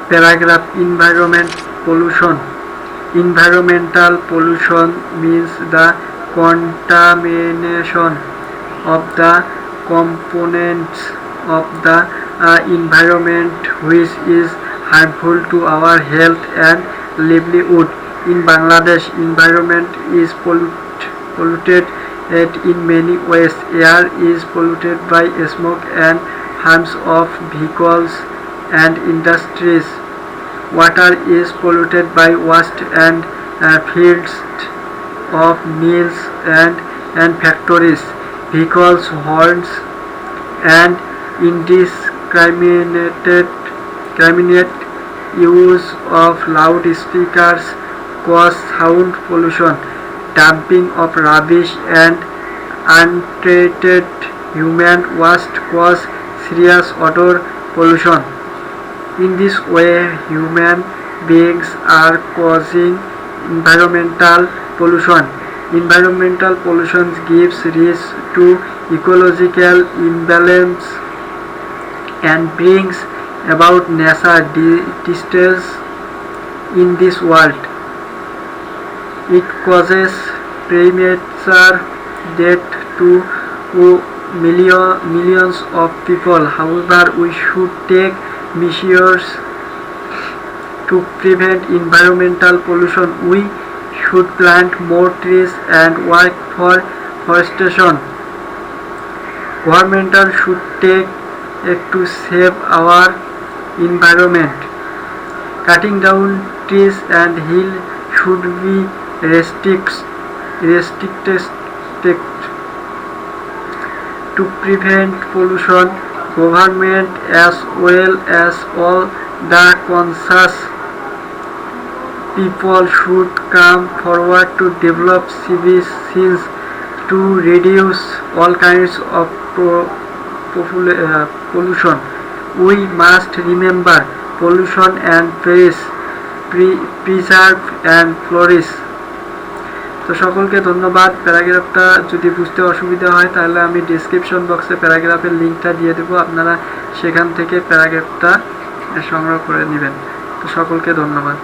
Paragraph Environment pollution. Environmental pollution means the contamination of the components of the environment which is harmful to our health and livelihood. In Bangladesh, environment is polluted in many ways. Air is polluted by smoke and fumes of vehicles and industries. Water is polluted by waste and fields of mills and factories, vehicles, horns, and indiscriminate use of loudspeakers cause sound pollution. Dumping of rubbish and untreated human waste cause serious odor pollution. In this way, human beings are causing environmental pollution. Environmental pollution gives rise to ecological imbalance and brings about natural distress in this world. It causes premature death to millions of people. However, we should take measures to prevent environmental pollution. We should plant more trees and work for forestation. Government should take act to save our environment. Cutting down trees and hills should be restricted to prevent pollution. Government as well as all the conscious people should come forward to develop civic sense to reduce all kinds of pollution. We must remember pollution and preserve and flourish. তো সকলকে ধন্যবাদ। প্যারাগ্রাফটা যদি বুঝতে অসুবিধা হয় তাহলে আমি description বক্সে প্যারাগ্রাফের লিঙ্কটা দিয়ে দেবো, আপনারা সেখান থেকে প্যারাগ্রাফটা সংগ্রহ করে নেবেন। তো সকলকে ধন্যবাদ।